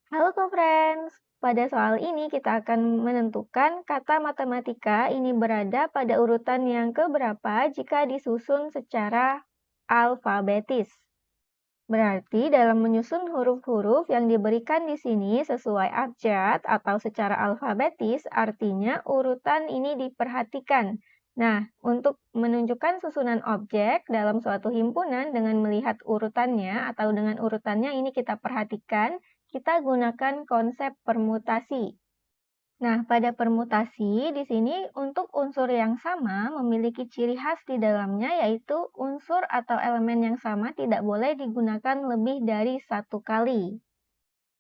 Halo co-friends, pada soal ini kita akan menentukan kata matematika ini berada pada urutan yang keberapa jika disusun secara alfabetis. Berarti dalam menyusun huruf-huruf yang diberikan di sini sesuai abjad atau secara alfabetis, artinya urutan ini diperhatikan. Nah, untuk menunjukkan susunan objek dalam suatu himpunan dengan melihat urutannya atau dengan urutannya ini kita perhatikan, kita gunakan konsep permutasi. Nah, pada permutasi di sini untuk unsur yang sama memiliki ciri khas di dalamnya, yaitu unsur atau elemen yang sama tidak boleh digunakan lebih dari satu kali.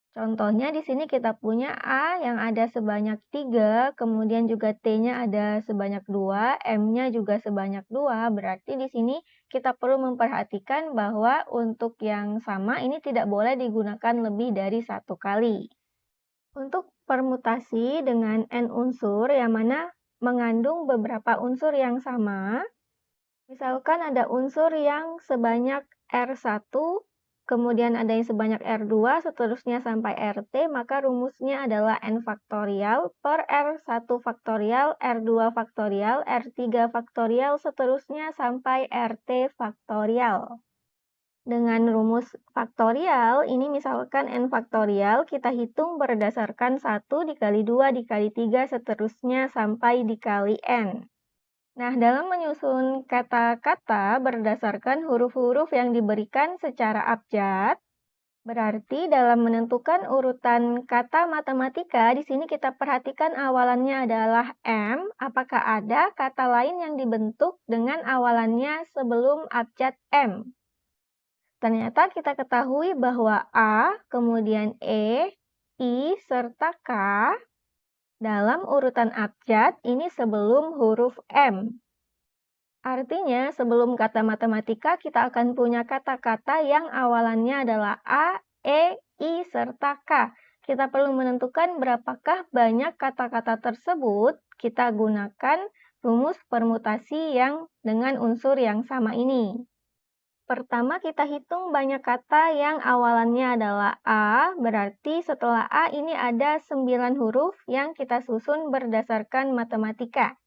Contohnya di sini kita punya A yang ada sebanyak 3, kemudian juga T-nya ada sebanyak 2, M-nya juga sebanyak 2. Berarti di sini kita perlu memperhatikan bahwa untuk yang sama ini tidak boleh digunakan lebih dari satu kali. Untuk permutasi dengan N unsur yang mana mengandung beberapa unsur yang sama, misalkan ada unsur yang sebanyak R1, kemudian ada yang sebanyak R2, seterusnya sampai RT, maka rumusnya adalah N faktorial per R1 faktorial, R2 faktorial, R3 faktorial, seterusnya sampai RT faktorial. Dengan rumus faktorial, ini misalkan N faktorial, kita hitung berdasarkan 1 dikali 2 dikali 3, seterusnya sampai dikali N. Nah, dalam menyusun kata-kata berdasarkan huruf-huruf yang diberikan secara abjad, berarti dalam menentukan urutan kata matematika, di sini kita perhatikan awalannya adalah M, apakah ada kata lain yang dibentuk dengan awalannya sebelum abjad M. Ternyata kita ketahui bahwa A, kemudian E, I, serta K dalam urutan abjad ini sebelum huruf M. Artinya, sebelum kata matematika, kita akan punya kata-kata yang awalannya adalah A, E, I, serta K. Kita perlu menentukan berapakah banyak kata-kata tersebut. Kita gunakan rumus permutasi yang dengan unsur yang sama ini. Pertama, kita hitung banyak kata yang awalannya adalah A, berarti setelah A ini ada 9 huruf yang kita susun berdasarkan matematika.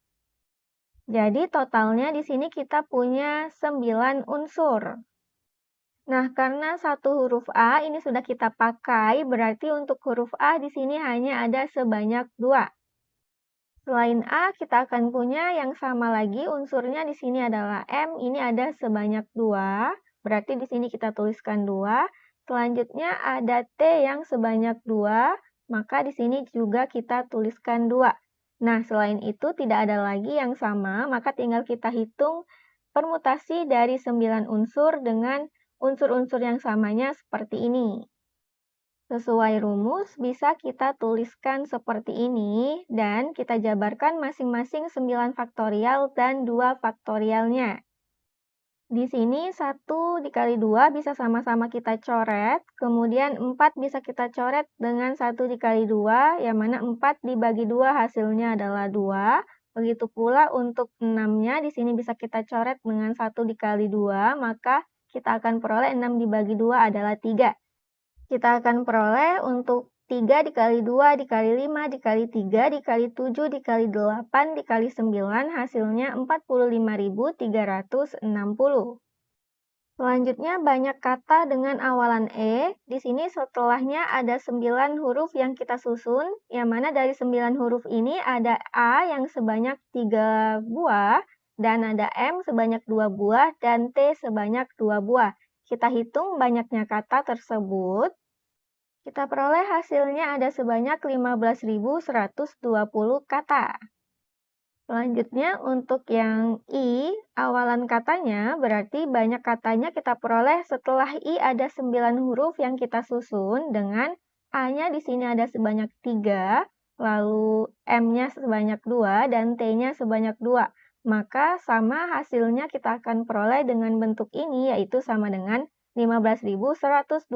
Jadi totalnya di sini kita punya 9 unsur. Nah, karena satu huruf A ini sudah kita pakai, berarti untuk huruf A di sini hanya ada sebanyak 2. Selain A, kita akan punya yang sama lagi, unsurnya di sini adalah M, ini ada sebanyak 2, berarti di sini kita tuliskan 2. Selanjutnya ada T yang sebanyak 2, maka di sini juga kita tuliskan 2. Nah, selain itu tidak ada lagi yang sama, maka tinggal kita hitung permutasi dari 9 unsur dengan unsur-unsur yang samanya seperti ini. Sesuai rumus, bisa kita tuliskan seperti ini, dan kita jabarkan masing-masing 9 faktorial dan 2 faktorialnya. Di sini 1 dikali 2 bisa sama-sama kita coret, kemudian 4 bisa kita coret dengan 1 dikali 2, yang mana 4 dibagi 2 hasilnya adalah 2. Begitu pula untuk 6-nya, di sini bisa kita coret dengan 1 dikali 2, maka kita akan peroleh 6 dibagi 2 adalah 3. Kita akan peroleh untuk 3 dikali 2 dikali 5 dikali 3 dikali 7 dikali 8 dikali 9 hasilnya 45.360. Selanjutnya banyak kata dengan awalan E. Di sini setelahnya ada 9 huruf yang kita susun, yang mana dari 9 huruf ini ada A yang sebanyak 3 buah, dan ada M sebanyak 2 buah, dan T sebanyak 2 buah. Kita hitung banyaknya kata tersebut. Kita peroleh hasilnya ada sebanyak 15.120 kata. Selanjutnya untuk yang I, awalan katanya berarti banyak katanya kita peroleh setelah I ada 9 huruf yang kita susun dengan A-nya di sini ada sebanyak 3, lalu M-nya sebanyak 2, dan T-nya sebanyak 2. Maka sama hasilnya kita akan peroleh dengan bentuk ini, yaitu sama dengan 15.120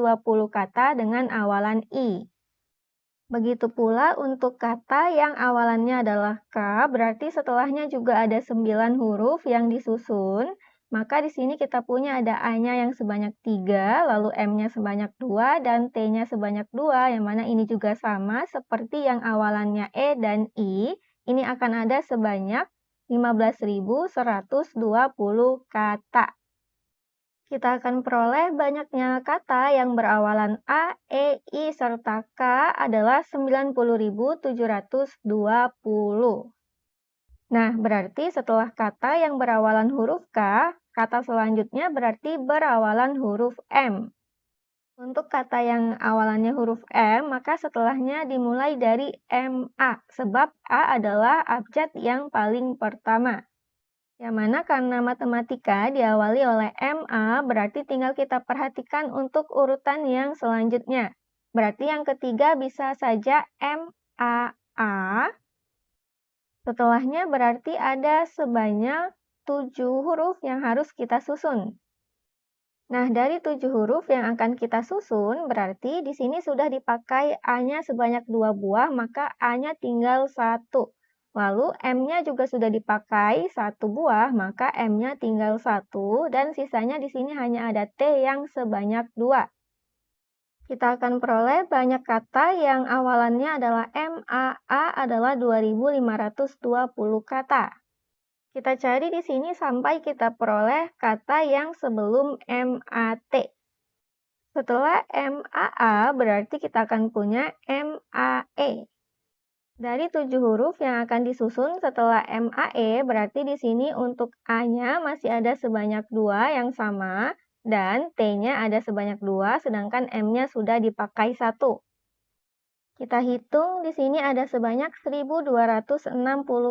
kata dengan awalan I. Begitu pula untuk kata yang awalannya adalah K, berarti setelahnya juga ada 9 huruf yang disusun. maka di sini kita punya ada A-nya yang sebanyak 3, lalu M-nya sebanyak 2, dan T-nya sebanyak 2, yang mana ini juga sama seperti yang awalannya E dan I. Ini akan ada sebanyak 15.120 kata. Kita akan peroleh banyaknya kata yang berawalan A, E, I, serta K adalah 90.720. Nah, berarti setelah kata yang berawalan huruf K, kata selanjutnya berarti berawalan huruf M. Untuk kata yang awalannya huruf M, maka setelahnya dimulai dari MA, sebab A adalah abjad yang paling pertama. Yang mana karena matematika diawali oleh MA, berarti tinggal kita perhatikan untuk urutan yang selanjutnya. Berarti yang ketiga bisa saja MAA. Setelahnya berarti ada sebanyak 7 huruf yang harus kita susun. Nah, dari 7 huruf yang akan kita susun, berarti di sini sudah dipakai A-nya sebanyak 2 buah, maka A-nya tinggal 1. Lalu M-nya juga sudah dipakai 1 buah, maka M-nya tinggal 1, dan sisanya di sini hanya ada T yang sebanyak 2. Kita akan peroleh banyak kata yang awalannya adalah MAA adalah 2.520 kata. Kita cari di sini sampai kita peroleh kata yang sebelum MAT. Setelah MAA berarti kita akan punya MAE. Dari 7 huruf yang akan disusun setelah MAE, berarti di sini untuk A-nya masih ada sebanyak 2 yang sama, dan T-nya ada sebanyak 2, sedangkan M-nya sudah dipakai 1. Kita hitung di sini ada sebanyak 1.260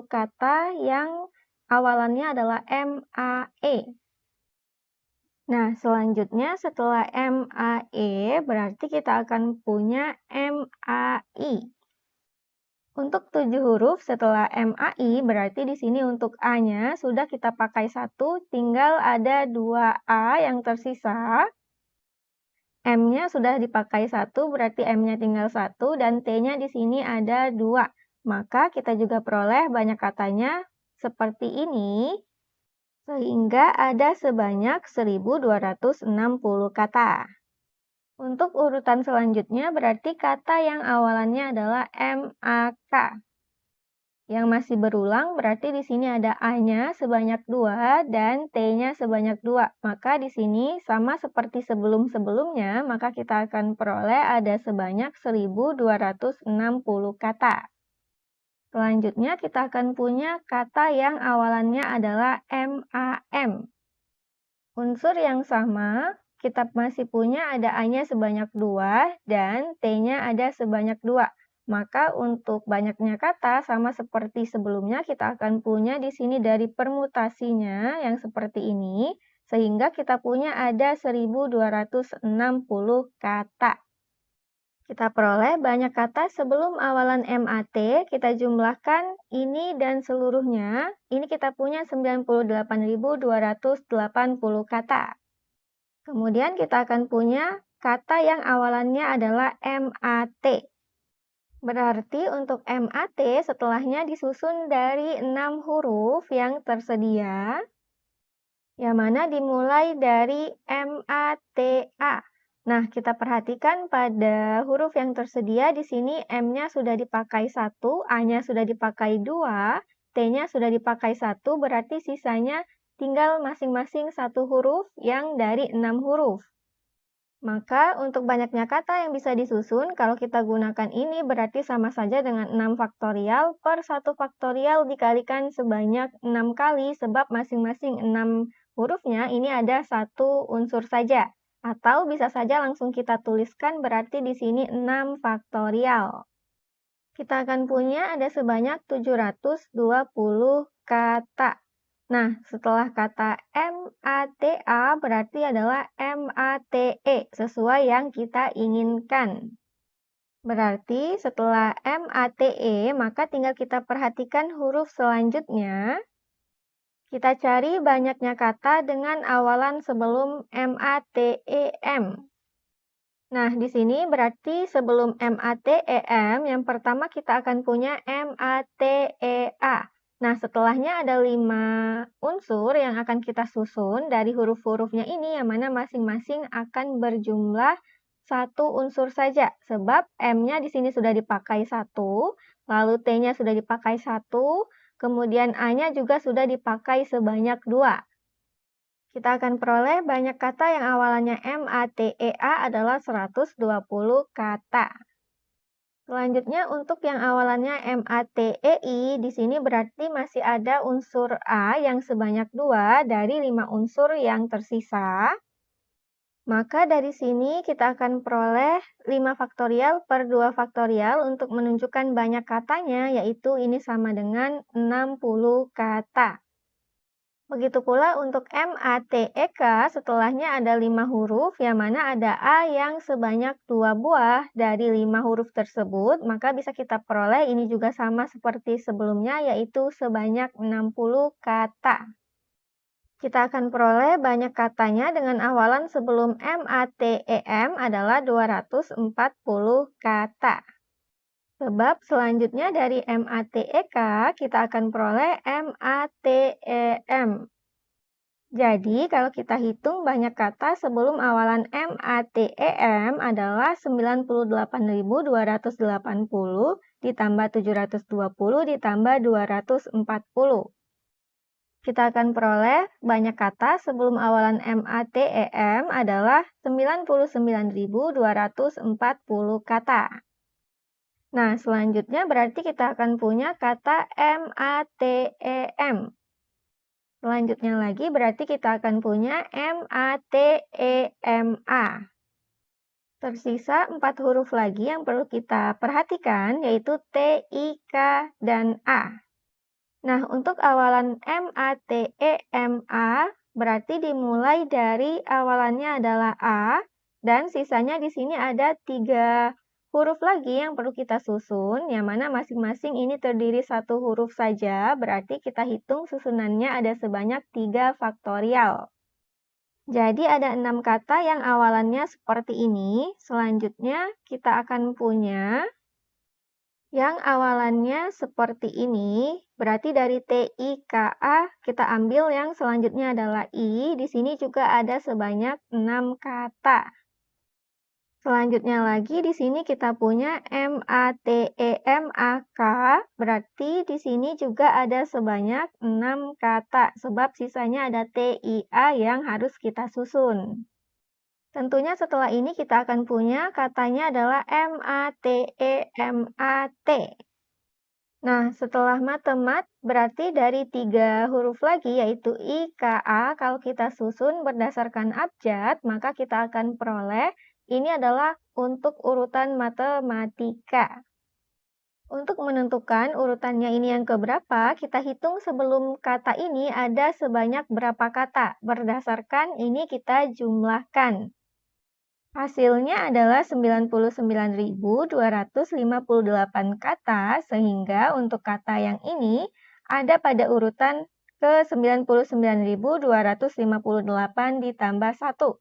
kata yang awalannya adalah MAE. Nah, selanjutnya setelah MAE, berarti kita akan punya MAI. Untuk 7 huruf setelah MAI, berarti di sini untuk A-nya sudah kita pakai 1, tinggal ada 2 A yang tersisa. M-nya sudah dipakai 1, berarti M-nya tinggal 1, dan T-nya di sini ada 2. Maka kita juga peroleh banyak katanya seperti ini, sehingga ada sebanyak 1.260 kata. Untuk urutan selanjutnya berarti kata yang awalannya adalah MAK. Yang masih berulang berarti di sini ada A-nya sebanyak 2 dan T-nya sebanyak 2. Maka di sini sama seperti sebelum-sebelumnya, maka kita akan peroleh ada sebanyak 1.260 kata. Selanjutnya kita akan punya kata yang awalannya adalah MAM. Unsur yang sama, kita masih punya ada A-nya sebanyak 2 dan T-nya ada sebanyak 2. Maka untuk banyaknya kata sama seperti sebelumnya kita akan punya di sini dari permutasinya yang seperti ini, sehingga kita punya ada 1.260 kata. Kita peroleh banyak kata sebelum awalan MAT, kita jumlahkan ini dan seluruhnya. Ini kita punya 98.280 kata. Kemudian kita akan punya kata yang awalannya adalah MAT. Berarti untuk MAT setelahnya disusun dari 6 huruf yang tersedia, yang mana dimulai dari MATA. Nah, kita perhatikan pada huruf yang tersedia di sini M-nya sudah dipakai 1, A-nya sudah dipakai 2, T-nya sudah dipakai 1, berarti sisanya tinggal masing-masing 1 huruf yang dari 6 huruf. Maka untuk banyaknya kata yang bisa disusun, kalau kita gunakan ini berarti sama saja dengan 6 faktorial per 1 faktorial dikalikan sebanyak 6 kali, sebab masing-masing 6 hurufnya ini ada 1 unsur saja. Atau bisa saja langsung kita tuliskan berarti di sini 6 faktorial. Kita akan punya ada sebanyak 720 kata. Nah, setelah kata MATA berarti adalah MATE, sesuai yang kita inginkan. Berarti setelah MATE, maka tinggal kita perhatikan huruf selanjutnya. Kita cari banyaknya kata dengan awalan sebelum MATEM. Nah, di sini berarti sebelum MATEM, yang pertama kita akan punya MATEA. Nah, setelahnya ada 5 unsur yang akan kita susun dari huruf-hurufnya ini, yang mana masing-masing akan berjumlah 1 unsur saja. Sebab M-nya di sini sudah dipakai 1, lalu T-nya sudah dipakai 1, kemudian A-nya juga sudah dipakai sebanyak 2. Kita akan peroleh banyak kata yang awalannya M-A-T-E-A adalah 120 kata. Selanjutnya untuk yang awalannya M-A-T-E-I, di sini berarti masih ada unsur A yang sebanyak 2 dari 5 unsur yang tersisa. Maka dari sini kita akan peroleh 5 faktorial per 2 faktorial untuk menunjukkan banyak katanya, yaitu ini sama dengan 60 kata. Begitu pula untuk M-A-T-E-K, setelahnya ada 5 huruf, yang mana ada A yang sebanyak 2 buah dari 5 huruf tersebut, maka bisa kita peroleh ini juga sama seperti sebelumnya, yaitu sebanyak 60 kata. Kita akan peroleh banyak katanya dengan awalan sebelum M-A-T-E-M adalah 240 kata. Sebab selanjutnya dari M-A-T-E-K, kita akan peroleh M-A-T-E-M. Jadi, kalau kita hitung banyak kata sebelum awalan M-A-T-E-M adalah 98.280 ditambah 720 ditambah 240. Kita akan peroleh banyak kata sebelum awalan M-A-T-E-M adalah 99.240 kata. Nah, selanjutnya berarti kita akan punya kata M-A-T-E-M. Selanjutnya lagi berarti kita akan punya M-A-T-E-M-A. Tersisa 4 huruf lagi yang perlu kita perhatikan, yaitu T, I, K, dan A. Nah, untuk awalan M-A-T-E-M-A berarti dimulai dari awalannya adalah A, dan sisanya di sini ada 3 huruf lagi yang perlu kita susun, yang mana masing-masing ini terdiri 1 huruf saja, berarti kita hitung susunannya ada sebanyak 3 faktorial. Jadi ada 6 kata yang awalannya seperti ini. Selanjutnya kita akan punya yang awalannya seperti ini. Berarti dari T, I, K, A kita ambil yang selanjutnya adalah I. Di sini juga ada sebanyak 6 kata. Selanjutnya lagi di sini kita punya M-A-T-E-M-A-K, berarti di sini juga ada sebanyak 6 kata, sebab sisanya ada T-I-A yang harus kita susun. Tentunya setelah ini kita akan punya katanya adalah M-A-T-E-M-A-T. Nah, setelah matemat, berarti dari 3 huruf lagi, yaitu I, K, A, kalau kita susun berdasarkan abjad, maka kita akan peroleh ini adalah untuk urutan matematika. Untuk menentukan urutannya ini yang keberapa, kita hitung sebelum kata ini ada sebanyak berapa kata. Berdasarkan ini kita jumlahkan. Hasilnya adalah 99.258 kata, sehingga untuk kata yang ini ada pada urutan ke 99.258 ditambah 1.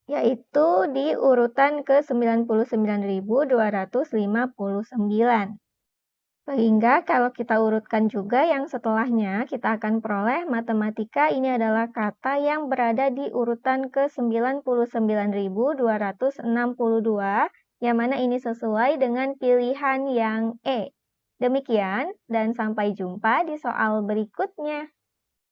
Yaitu di urutan ke 99.259. Sehingga kalau kita urutkan juga yang setelahnya, kita akan peroleh matematika ini adalah kata yang berada di urutan ke 99.262, yang mana ini sesuai dengan pilihan yang E. Demikian, dan sampai jumpa di soal berikutnya.